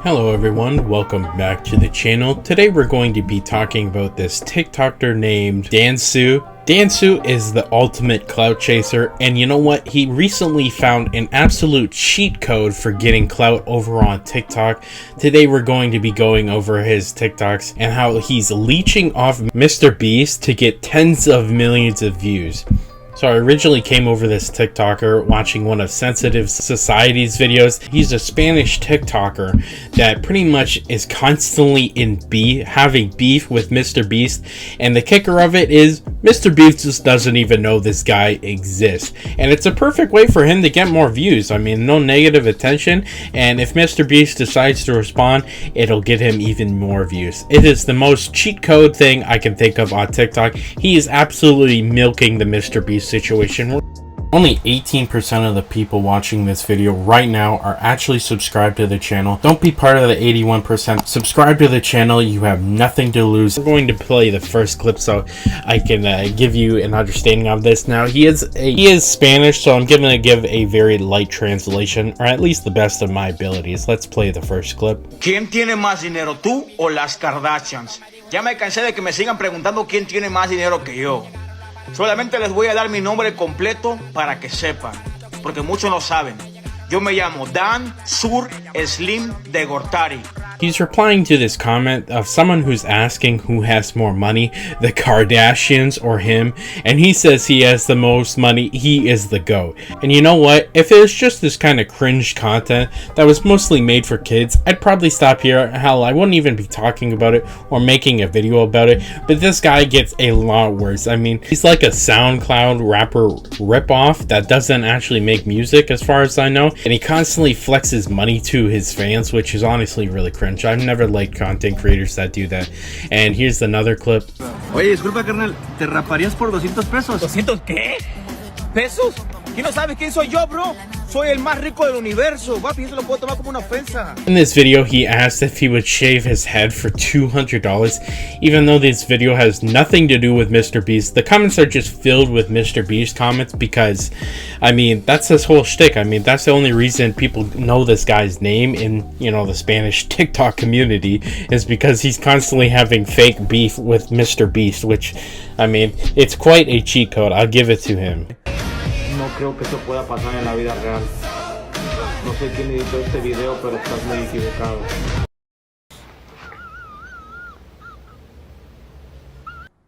Hello everyone, welcome back to the channel. Today we're going to be talking about this TikToker named Dansu. Dansu is the ultimate clout chaser, and you know what? He recently found an absolute cheat code for getting clout over on TikTok. Today we're going to be going over his TikToks and how he's leeching off mr.beast to get tens of millions of views. So I originally came over this TikToker watching one of Sensitive Society's videos. He's a Spanish TikToker that pretty much is constantly having beef with mr.beast. And the kicker of it is mr.beast just doesn't even know this guy exists. And it's a perfect way for him to get more views. I mean, no negative attention. And if mr.beast decides to respond, it'll get him even more views. It is the most cheat code thing I can think of on TikTok. He is absolutely milking the mr.beast situation. Only 18% of the people watching this video right now are actually subscribed to the channel. Don't be part of the 81%. Subscribe to the channel. You have nothing to lose. We're going to play the first clip so I can give you an understanding of this. Now he is Spanish, so I'm gonna give a very light translation, or at least the best of my abilities. Let's play the first clip. ¿Quién tiene más dinero, tú o las Kardashians? Ya me cansé de que me sigan preguntando quién tiene más dinero que yo. Solamente les voy a dar mi nombre completo para que sepan, porque muchos no saben. Yo me llamo Dan Sur Slim de Gortari. He's replying to this comment of someone who's asking who has more money, the Kardashians or him, and he says he has the most money, he is the GOAT. And you know what? If it was just this kind of cringe content that was mostly made for kids, I'd probably stop here. Hell, I wouldn't even be talking about it or making a video about it, but this guy gets a lot worse. I mean, he's like a SoundCloud rapper ripoff that doesn't actually make music as far as I know, and he constantly flexes money to his fans, which is honestly really cringe. I've never liked content creators that do that. And here's another clip. Oye, disculpa, carnal, ¿te raparías por 200 pesos? ¿200 qué? ¿Pesos? ¿Y no sabes quién soy yo, bro? Soy el más rico del universo. Papi, eso lo puedo tomar como una ofensa. In this video, he asked if he would shave his head for $200. Even though this video has nothing to do with mr.beast, the comments are just filled with mr.beast comments because, I mean, that's his whole shtick. I mean, that's the only reason people know this guy's name in, you know, the Spanish TikTok community is because he's constantly having fake beef with mr.beast, which, I mean, it's quite a cheat code. I'll give it to him. No creo que eso pueda pasar en la vida real. No sé quién editó este video, pero estás muy equivocado.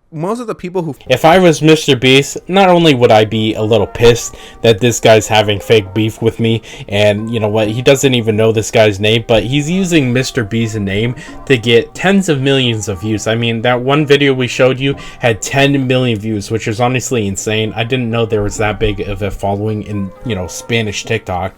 Most of the people who... If I was mr.beast, not only would I be a little pissed that this guy's having fake beef with me, and you know what, he doesn't even know this guy's name, but he's using mr.beast's name to get tens of millions of views. I mean, that one video we showed you had 10 million views, which is honestly insane. I didn't know there was that big of a following in, you know, Spanish TikTok.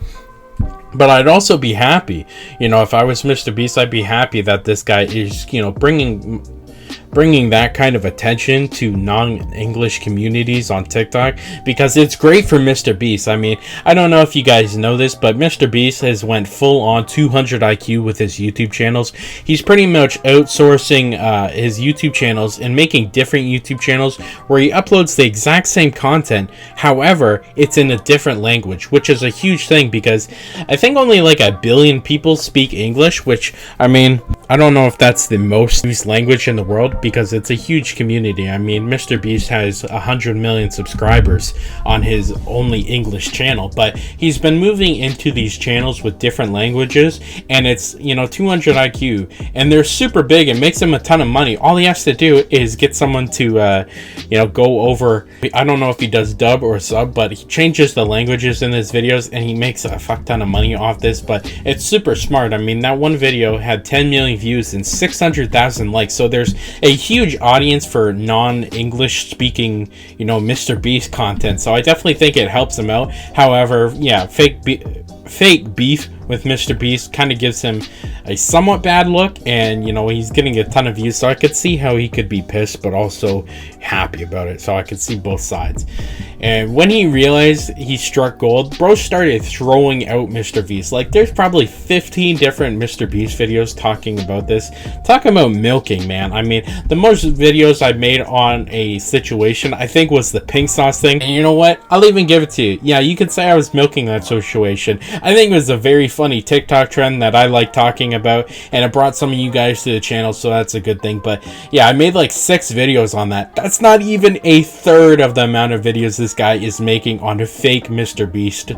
But I'd also be happy, you know, if I was mr.beast, I'd be happy that this guy is, you know, bringing that kind of attention to non-English communities on TikTok, because it's great for mr.beast. I mean, I don't know if you guys know this, but mr.beast has went full on 200 IQ with his YouTube channels. He's pretty much outsourcing his YouTube channels and making different YouTube channels where he uploads the exact same content. However, it's in a different language, which is a huge thing because I think only like 1 billion people speak English, which, I mean, I don't know if that's the most used language in the world because it's a huge community. I mean, mr.beast has 100 million subscribers on his only English channel, but he's been moving into these channels with different languages, and it's, you know, 200 IQ, and they're super big. It makes him a ton of money. All he has to do is get someone to, you know, go over. I don't know if he does dub or sub, but he changes the languages in his videos, and he makes a fuck ton of money off this, but it's super smart. I mean, that one video had 10 million views and 600,000 likes, so there's a huge audience for non-English speaking, you know, mr.beast content, so I definitely think it helps him out. However, yeah, fake beef with mr.beast kind of gives him a somewhat bad look, and you know, he's getting a ton of views, so I could see how he could be pissed but also happy about it, so I could see both sides. And when he realized he struck gold, bro started throwing out mr.beast. Like, there's probably 15 different mr.beast videos talking about this, talking about milking, man. I mean, the most videos I made on a situation, I think, was the pink sauce thing. And you know what, I'll even give it to you. Yeah, you could say I was milking that situation. I think it was a very funny TikTok trend that I like talking about, and it brought some of you guys to the channel, so that's a good thing. But yeah, I made like 6 videos on that. That's not even a third of the amount of videos this guy is making on a fake MrBeast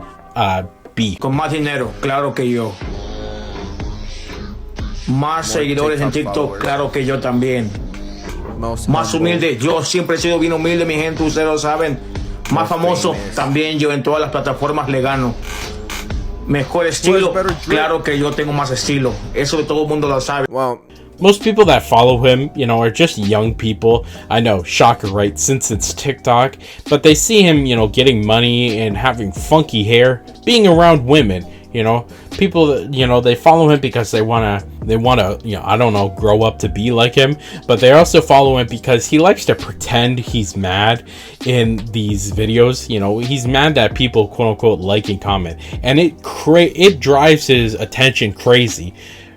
beef. Con más dinero, claro que yo. Más seguidores en TikTok, claro que yo también. Más humilde, yo siempre he sido bien humilde, mi gente, ustedes lo saben. Más famoso, también yo en todas las plataformas le gano. Mejor estilo, claro que yo tengo más estilo. Eso de todo el mundo lo sabe. Most people that follow him, you know, are just young people. I know, shocker, right? Since it's TikTok, but they see him, you know, getting money and having funky hair, being around women. You know, people that, you know, they follow him because they wanna, you know, I don't know, grow up to be like him. But they also follow him because he likes to pretend he's mad in these videos. You know, he's mad that people, quote unquote, like and comment, and it drives his attention crazy.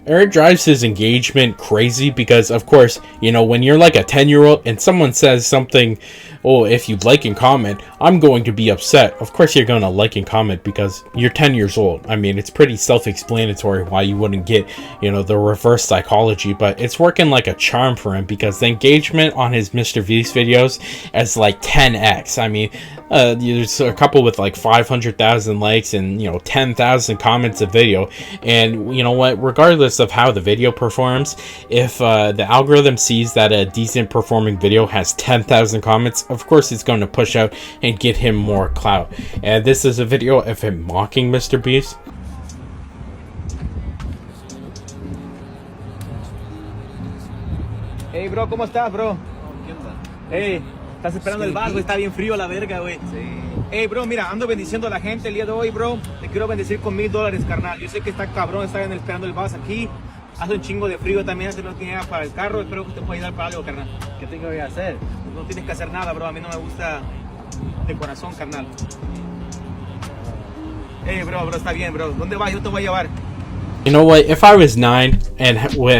Or it drives his engagement crazy because, of course, you know, when you're like a 10-year-old and someone says something, oh, if you like and comment, I'm going to be upset. Of course you're going to like and comment because you're 10 years old. I mean, it's pretty self-explanatory why you wouldn't get, you know, the reverse psychology, but it's working like a charm for him because the engagement on his MrBeast videos is like 10x. I mean, there's a couple with like 500,000 likes and, you know, 10,000 comments a video. And you know what, regardless of how the video performs, if the algorithm sees that a decent performing video has 10,000 comments, of course it's going to push out and get him more clout. And this is a video of him mocking MrBeast. Hey bro, ¿cómo estás, bro? Hey, estás esperando el bus, güey, está bien frío la verga, güey. Sí. Hey bro, mira, ando bendiciendo a la gente el día de hoy, bro. Te quiero bendecir con $1000, carnal. Yo sé que está cabrón, está esperando el bus aquí. Hace un chingo de frío también, hace no tiene para el carro. Espero que te pueda ayudar para algo, carnal. ¿Qué tengo que hacer? No tienes que hacer nada, bro. A mí no me gusta de corazón, carnal. Hey bro, está bien, bro. ¿Dónde vas? Yo te voy a llevar. You know what, if I was 9 and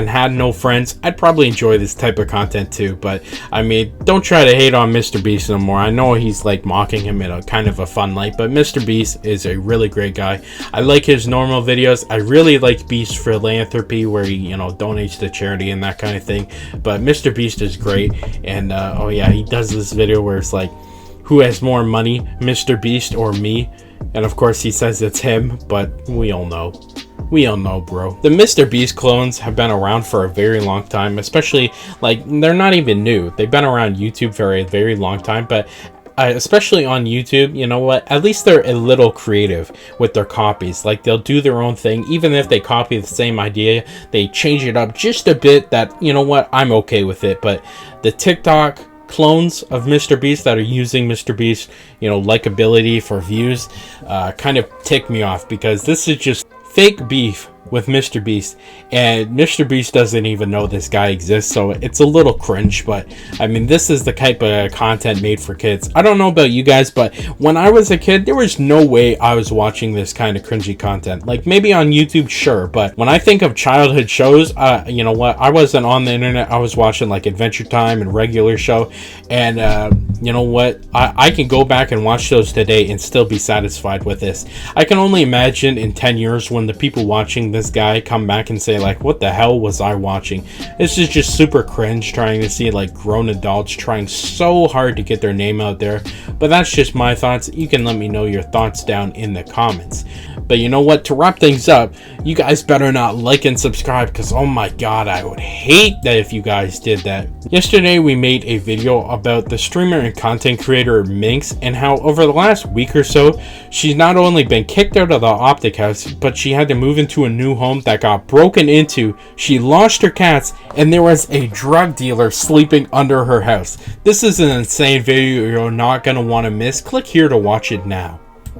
had no friends, I'd probably enjoy this type of content too. But I mean, don't try to hate on MrBeast no more. I know he's like mocking him in a kind of a fun light, but MrBeast is a really great guy. I like his normal videos. I really like Beast Philanthropy, where he, you know, donates to charity and that kind of thing. But MrBeast is great. And oh yeah, he does this video where it's like, who has more money, MrBeast or me? And of course he says it's him, but we all know. We all know, bro. The MrBeast clones have been around for a very long time, especially, like, they're not even new. They've been around YouTube for a very long time, but especially on YouTube, you know what, at least they're a little creative with their copies. Like, they'll do their own thing. Even if they copy the same idea, they change it up just a bit. That, you know what, I'm okay with it. But the TikTok clones of MrBeast that are using MrBeast, you know, likability for views, kind of tick me off, because this is just fake beef with MrBeast, and MrBeast doesn't even know this guy exists, so it's a little cringe. But I mean, this is the type of content made for kids. I don't know about you guys, but when I was a kid, there was no way I was watching this kind of cringy content. Like, maybe on YouTube, sure, but when I think of childhood shows, you know what, I wasn't on the internet. I was watching like Adventure Time and Regular Show, and you know what, I can go back and watch those today and still be satisfied with this. I can only imagine in 10 years when the people watching this guy come back and say, like, what the hell was I watching? This is just super cringe, trying to see like grown adults trying so hard to get their name out there. But that's just my thoughts. You can let me know your thoughts down in the comments. But you know what, to wrap things up, you guys better not like and subscribe, because oh my god, I would hate that if you guys did that. Yesterday we made a video about the streamer and content creator Minx, and how over the last week or so she's not only been kicked out of the Optic House, but she had to move into a new home that got broken into. She lost her cats, and there was a drug dealer sleeping under her house. This is an insane video you're not going to want to miss. Click here to watch it now.